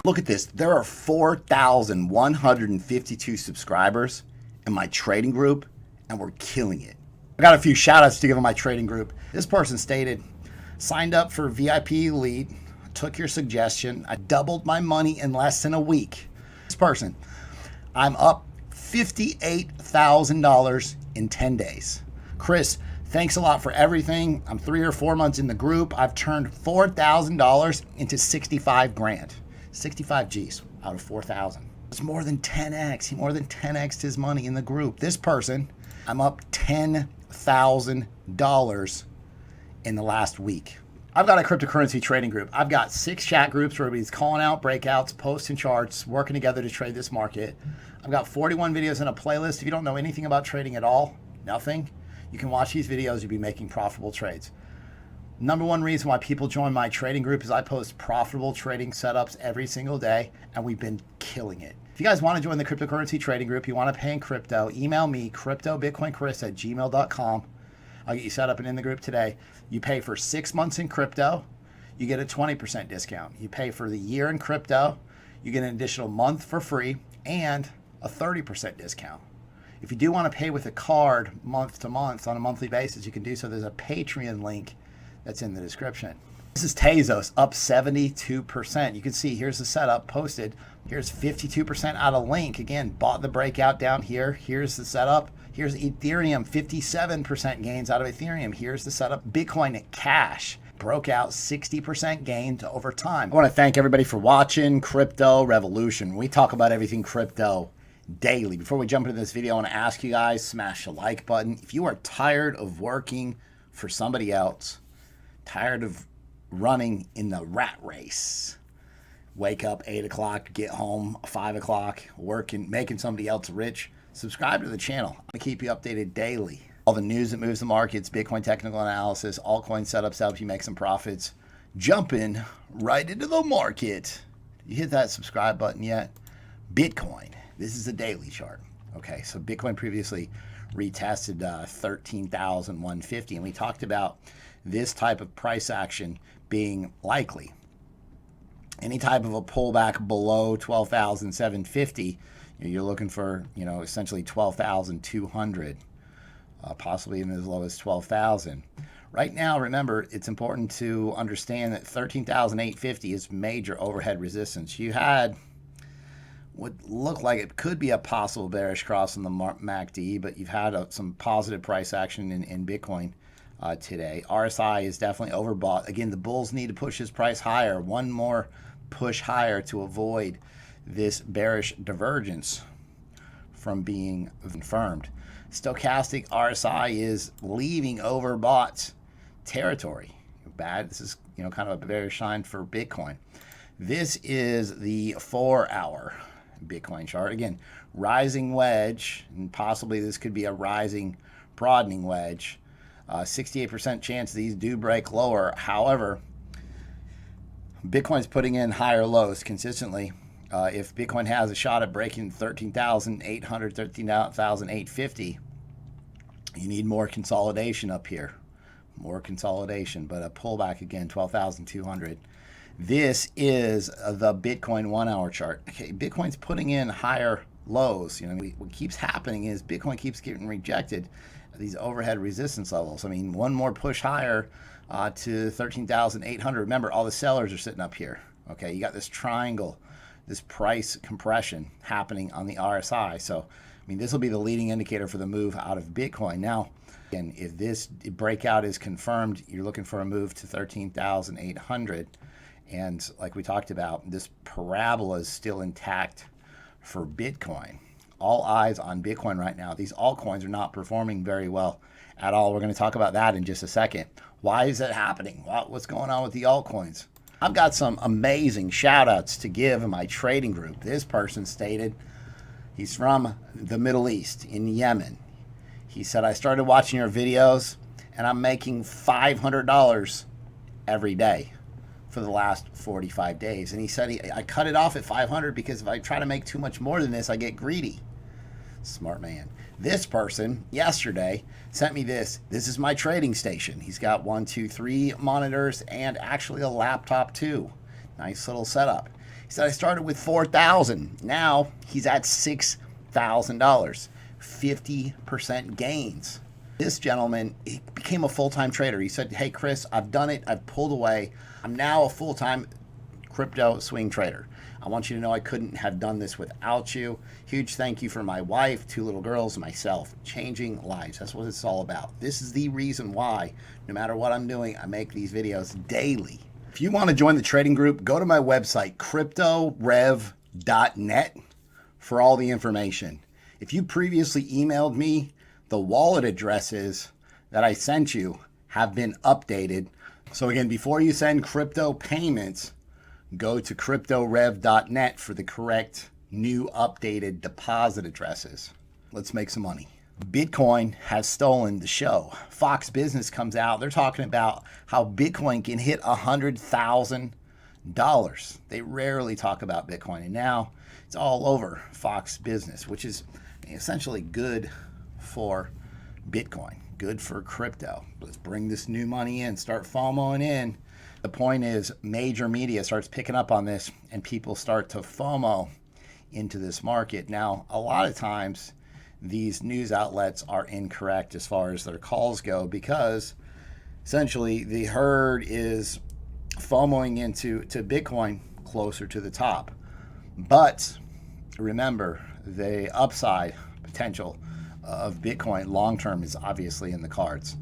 Look at this. There are 4,152 subscribers in my trading group, and we're killing it. I got a few shout outs to give on my trading group. This person stated, signed up for VIP Elite, took your suggestion. I doubled my money in less than a week. This person, I'm up $58,000 in 10 days. Chris, thanks a lot for everything. I'm 3 or 4 months in the group. I've turned $4,000 into 65 grand. 65 G's out of 4,000. It's more than 10x. He more than 10x'd his money in the group. This person, I'm up $10,000 in the last week. I've got a cryptocurrency trading group. I've got 6 chat groups where everybody's calling out breakouts, posting charts, working together to trade this market. I've got 41 videos in a playlist. If you don't know anything about trading at all, nothing, you can watch these videos. You'll be making profitable trades. Number one reason why people join my trading group is I post profitable trading setups every single day, and we've been killing it. If you guys want to join the cryptocurrency trading group, you want to pay in crypto, email me, cryptobitcoinchris@gmail.com. I'll get you set up and in the group today. You pay for 6 months in crypto, you get a 20% discount. You pay for the year in crypto, you get an additional month for free and a 30% discount. If you do want to pay with a card month to month on a monthly basis, you can do so. There's a Patreon link that's in the description. This is Tezos up 72%. You can see here's the setup posted. Here's 52% out of link. Again, bought the breakout down here. Here's the setup. Here's Ethereum, 57% gains out of Ethereum. Here's the setup. Bitcoin Cash broke out 60% gains over time. I want to thank everybody for watching Crypto Revolution. We talk about everything crypto daily. Before we jump into this video, I want to ask you guys, smash the like button. If you are tired of working for somebody else, tired of running in the rat race, wake up 8 o'clock, get home 5 o'clock, working, making somebody else rich, subscribe to the channel. I'm going to keep you updated daily. All the news that moves the markets, Bitcoin technical analysis, altcoin setups help you make some profits. Jumping right into the market. You hit that subscribe button yet? Bitcoin. This is a daily chart. Okay, so Bitcoin previously retested 13,150, and we talked about this type of price action being likely. Any type of a pullback below 12,750, you're looking for, essentially 12,200, possibly even as low as 12,000. Right now, remember, it's important to understand that 13,850 is major overhead resistance. You had what looked like it could be a possible bearish cross on the MACD, but you've had some positive price action in Bitcoin today. RSI is definitely overbought. Again, the bulls need to push this price higher. One more push higher to avoid this bearish divergence from being confirmed. Stochastic RSI is leaving overbought territory. Bad. This is kind of a bearish sign for Bitcoin. This is the 4-hour Bitcoin chart. Again, rising wedge, and possibly this could be a rising broadening wedge. 68% chance these do break lower. However, Bitcoin's putting in higher lows consistently. If Bitcoin has a shot at breaking 13,800, 13,850, you need more consolidation up here. More consolidation, but a pullback again, 12,200. This is the Bitcoin 1-hour chart. Okay, Bitcoin's putting in higher lows. What keeps happening is Bitcoin keeps getting rejected at these overhead resistance levels. I mean, one more push higher to 13,800. Remember, all the sellers are sitting up here. Okay, you got this triangle, this price compression happening on the RSI. So, this will be the leading indicator for the move out of Bitcoin. Now, again, if this breakout is confirmed, you're looking for a move to 13,800. And like we talked about, this parabola is still intact for Bitcoin. All eyes on Bitcoin right now. These altcoins are not performing very well at all. We're going to talk about that in just a second. Why is that happening? What's going on with the altcoins? I've got some amazing shout outs to give in my trading group. This person stated he's from the Middle East in Yemen. He said, I started watching your videos and I'm making $500 every day for the last 45 days. And he said, I cut it off at 500 because if I try to make too much more than this, I get greedy. Smart man. This person yesterday sent me this. This is my trading station. He's got 1, 2, 3 monitors and actually a laptop too. Nice little setup. He said, I started with $4,000. Now he's at $6,000. 50% gains. This gentleman, he became a full-time trader. He said, hey, Chris, I've done it. I've pulled away. I'm now a full-time crypto swing trader. I want you to know I couldn't have done this without you. Huge thank you for my wife, 2 little girls, and myself. Changing lives. That's what it's all about. This is the reason why, no matter what I'm doing, I make these videos daily. If you want to join the trading group, go to my website, cryptorev.net, for all the information. If you previously emailed me, the wallet addresses that I sent you have been updated. So again, before you send crypto payments, go to cryptorev.net for the correct new updated deposit addresses. Let's make some money. Bitcoin has stolen the show. Fox Business comes out. They're talking about how Bitcoin can hit $100,000. They rarely talk about Bitcoin. And now it's all over Fox Business, which is essentially good for Bitcoin, good for crypto. Let's bring this new money in, start FOMOing in. The point is, major media starts picking up on this and people start to FOMO into this market. Now, a lot of times these news outlets are incorrect as far as their calls go, because essentially the herd is FOMOing into Bitcoin closer to the top. But remember, the upside potential of Bitcoin long-term is obviously in the cards.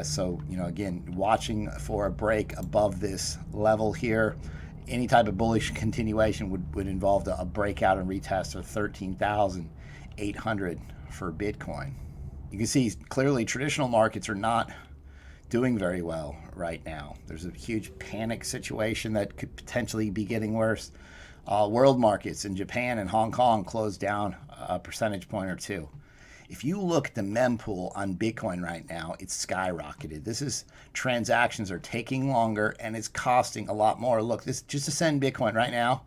So, again, watching for a break above this level here, any type of bullish continuation would involve a breakout and retest of 13,800 for Bitcoin. You can see clearly traditional markets are not doing very well right now. There's a huge panic situation that could potentially be getting worse. World markets in Japan and Hong Kong closed down a percentage point or 2. If you look at the mempool on Bitcoin right now, it's skyrocketed. Transactions are taking longer and it's costing a lot more. Look, this just to send Bitcoin right now,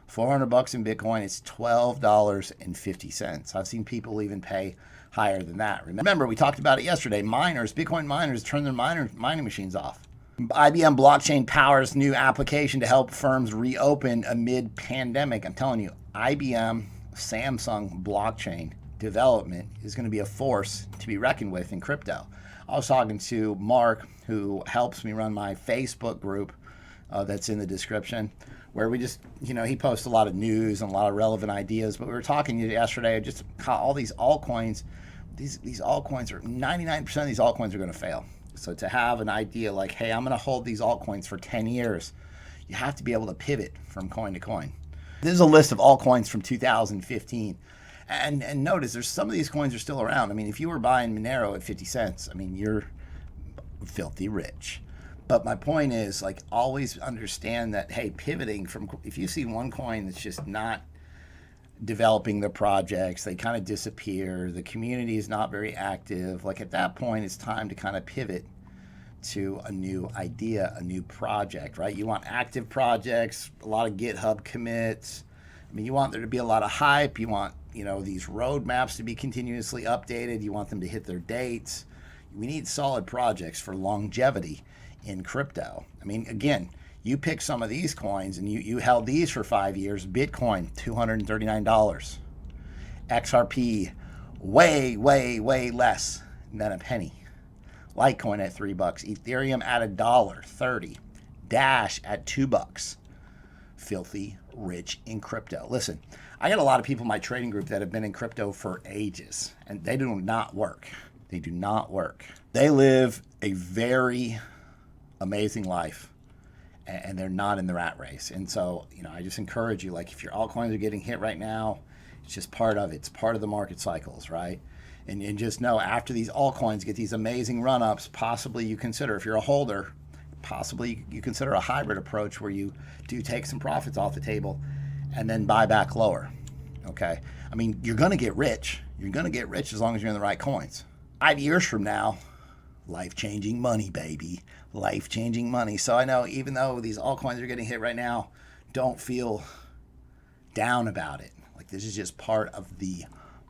$400 in Bitcoin, it's $12.50. I've seen people even pay higher than that. Remember, we talked about it yesterday. Bitcoin miners turn their mining machines off. IBM blockchain powers new application to help firms reopen amid pandemic. I'm telling you, IBM, Samsung blockchain development is going to be a force to be reckoned with in crypto. I was talking to Mark, who helps me run my Facebook group that's in the description, where we just, he posts a lot of news and a lot of relevant ideas. But we were talking yesterday just how all these altcoins, these altcoins are 99% of these altcoins are going to fail. So to have an idea like, hey, I'm going to hold these altcoins for 10 years, you have to be able to pivot from coin to coin. This is a list of altcoins from 2015. And notice there's some of these coins are still around. I mean, if you were buying Monero at 50 cents, I mean, you're filthy rich. But my point is, like, always understand that, hey, pivoting from, if you see one coin that's just not developing their projects, they kind of disappear, the community is not very active, like at that point, it's time to kind of pivot to a new idea, a new project, right? You want active projects, a lot of GitHub commits. I mean, you want there to be a lot of hype. You want, these roadmaps to be continuously updated. You want them to hit their dates. We need solid projects for longevity in crypto. I mean, again, you pick some of these coins and you held these for 5 years. Bitcoin, $239. XRP, way less than a penny. Litecoin at $3. Ethereum at $1.30. Dash at $2. Filthy rich in crypto. Listen, I got a lot of people in my trading group that have been in crypto for ages, and they do not work. They do not work. They live a very amazing life, and they're not in the rat race. And so, I just encourage you, like, if your altcoins are getting hit right now, it's just part of it. It's part of the market cycles, right? And just know, after these altcoins get these amazing run-ups, possibly you consider, if you're a holder, possibly you consider a hybrid approach where you do take some profits off the table and then buy back lower, okay? I mean, you're going to get rich. You're going to get rich as long as you're in the right coins. 5 years from now, life-changing money, baby. Life-changing money. So I know, even though these altcoins are getting hit right now, don't feel down about it. Like, this is just part of the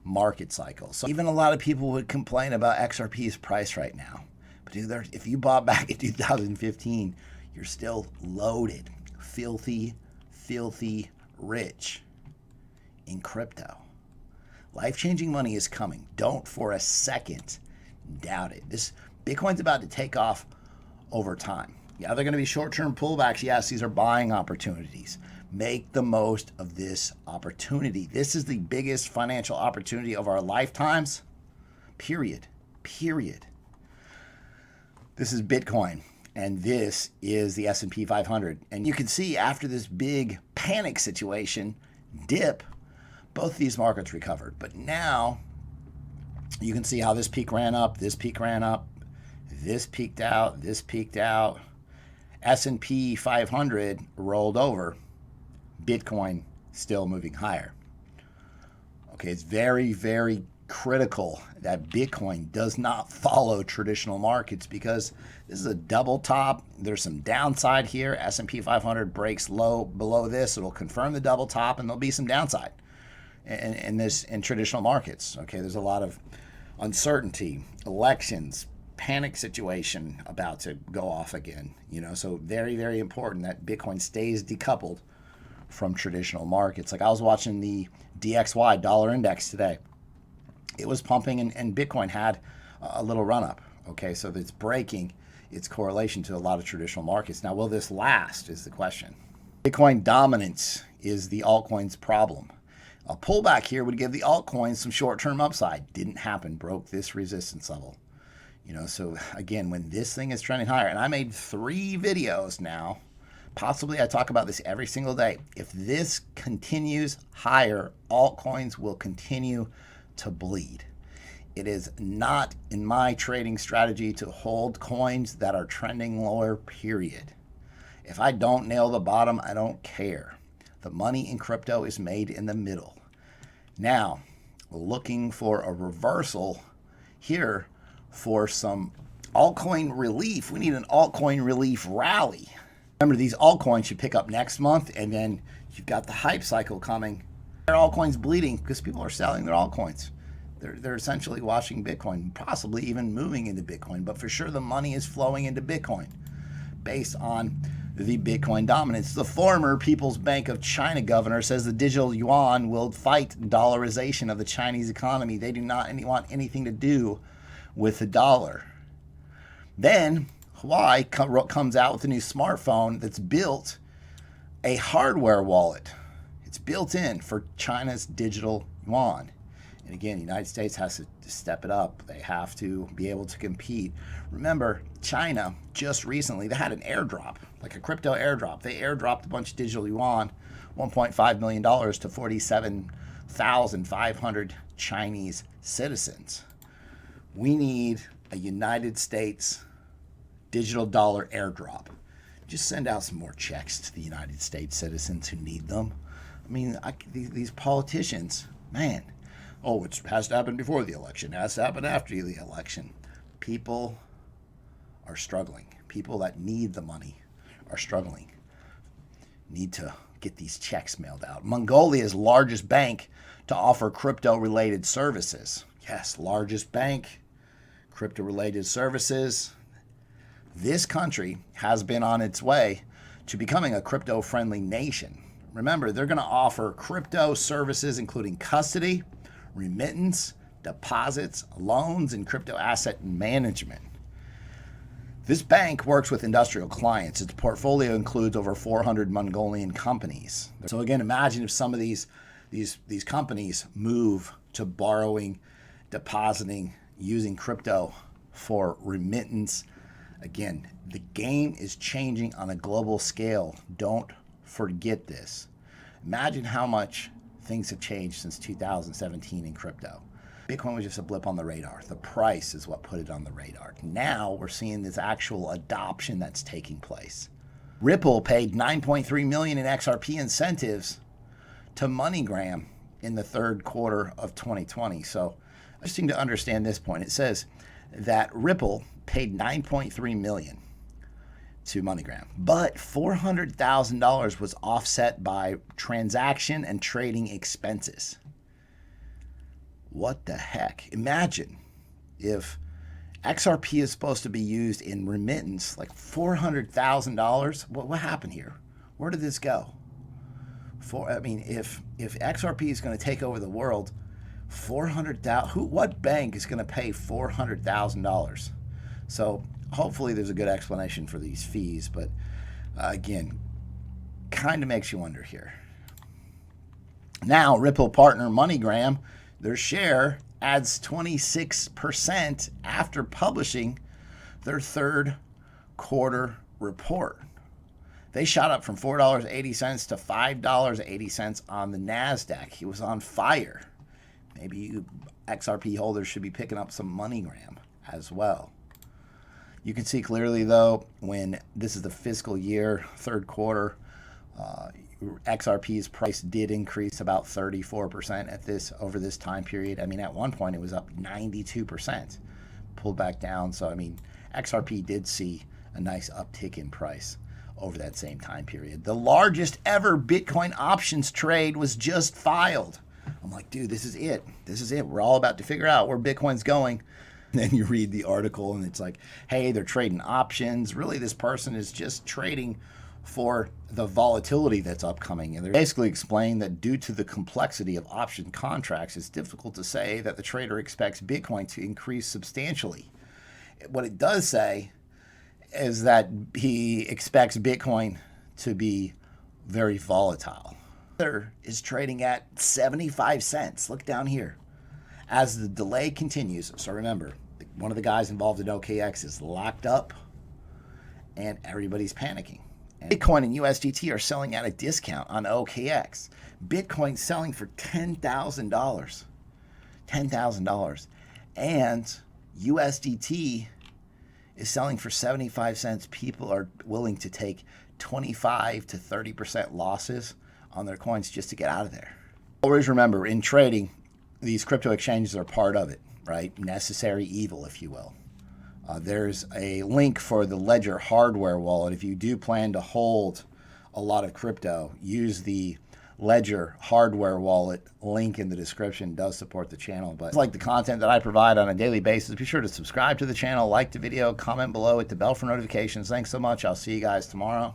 market cycle. So even a lot of people would complain about XRP's price right now. But dude, if you bought back in 2015, you're still loaded. Filthy rich in crypto. Life-changing money is coming. Don't for a second doubt it. This Bitcoin's about to take off over time. Yeah, they're going to be short-term pullbacks. Yes, these are buying opportunities. Make the most of this opportunity. This is the biggest financial opportunity of our lifetimes. Period. This is Bitcoin, and this is the S&P 500. And you can see after this big panic situation dip, both these markets recovered. But now you can see how this peak ran up, this peak ran up, this peaked out, this peaked out. S&P 500 rolled over. Bitcoin still moving higher. Okay, it's very, very critical that Bitcoin does not follow traditional markets, because this is a double top. There's some downside here. S&P 500 breaks low below this. It'll confirm the double top, and there'll be some downside in traditional markets. Okay, there's a lot of uncertainty, elections, panic situation about to go off again. So very, very important that Bitcoin stays decoupled from traditional markets. Like I was watching the DXY dollar index today. It was pumping, and Bitcoin had a little run up. Okay, so it's breaking its correlation to a lot of traditional markets. Now, will this last is the question. Bitcoin dominance is the altcoins problem. A pullback here would give the altcoins some short-term upside. Didn't happen, broke this resistance level. So again, when this thing is trending higher, and I made 3 videos now, possibly I talk about this every single day. If this continues higher, altcoins will continue to bleed. It is not in my trading strategy to hold coins that are trending lower, period. If I don't nail the bottom, I don't care. The money in crypto is made in the middle. Now, looking for a reversal here for some altcoin relief. We need an altcoin relief rally. Remember, these altcoins should pick up next month, and then you've got the hype cycle coming. Their altcoins bleeding because people are selling their altcoins. They're essentially watching Bitcoin, possibly even moving into Bitcoin, but for sure the money is flowing into Bitcoin based on the Bitcoin dominance. The former People's Bank of China governor says the digital yuan will fight dollarization of the Chinese economy. They do not want anything to do with the dollar. Then Huawei comes out with a new smartphone that's built a hardware wallet. It's built in for China's digital yuan. And again, the United States has to step it up. They have to be able to compete. Remember, China just recently, they had an airdrop, like a crypto airdrop. They airdropped a bunch of digital yuan, $1.5 million to 47,500 Chinese citizens. We need a United States digital dollar airdrop. Just send out some more checks to the United States citizens who need them. I mean, these politicians, man. Oh, it has to happen before the election. It has to happen after the election. People are struggling. People that need the money are struggling. Need to get these checks mailed out. Mongolia's largest bank to offer crypto-related services. Yes, largest bank, crypto-related services. This country has been on its way to becoming a crypto-friendly nation. Remember, they're going to offer crypto services including custody, remittance, deposits, loans, and crypto asset management. This bank works with industrial clients. Its portfolio includes over 400 Mongolian companies. So again, imagine if some of these companies move to borrowing, depositing, using crypto for remittance. Again, the game is changing on a global scale. Don't forget this. Imagine how much things have changed since 2017 in crypto. Bitcoin was just a blip on the radar. The price is what put it on the radar. Now we're seeing this actual adoption that's taking place. Ripple paid $9.3 million in XRP incentives to MoneyGram in the third quarter of 2020. So I just need to understand this point. It says that Ripple paid $9.3 million to MoneyGram, but $400,000 was offset by transaction and trading expenses. What the heck? Imagine if XRP is supposed to be used in remittance, like $400,000. What happened here? Where did this go? I mean, if XRP is going to take over the world, 400,000. What bank is going to pay $400,000? So hopefully there's a good explanation for these fees, but again, kind of makes you wonder here. Now, Ripple partner MoneyGram, their share adds 26% after publishing their third quarter report. They shot up from $4.80 to $5.80 on the NASDAQ. It was on fire. Maybe you XRP holders should be picking up some MoneyGram as well. You can see clearly, though, when this is the fiscal year, third quarter, XRP's price did increase about 34% over this time period. I mean, at one point it was up 92%, pulled back down. So, I mean, XRP did see a nice uptick in price over that same time period. The largest ever Bitcoin options trade was just filed. I'm like, dude, this is it. This is it. We're all about to figure out where Bitcoin's going. And then you read the article and it's like, hey, they're trading options. Really, this person is just trading for the volatility that's upcoming. And they basically explain that due to the complexity of option contracts, it's difficult to say that the trader expects Bitcoin to increase substantially. What it does say is that he expects Bitcoin to be very volatile. Ether is trading at 75 cents. Look down here. As the delay continues, so remember, one of the guys involved in OKX is locked up and everybody's panicking. And Bitcoin and USDT are selling at a discount on OKX. Bitcoin selling for $10,000. $10,000. And USDT is selling for 75 cents. People are willing to take 25 to 30% losses on their coins just to get out of there. Always remember, in trading, these crypto exchanges are part of it, right? Necessary evil, if you will. There's a link for the Ledger hardware wallet. If you do plan to hold a lot of crypto, use the Ledger hardware wallet. Link in the description does support the channel. But if you like the content that I provide on a daily basis, be sure to subscribe to the channel, like the video, comment below, hit the bell for notifications. Thanks so much. I'll see you guys tomorrow.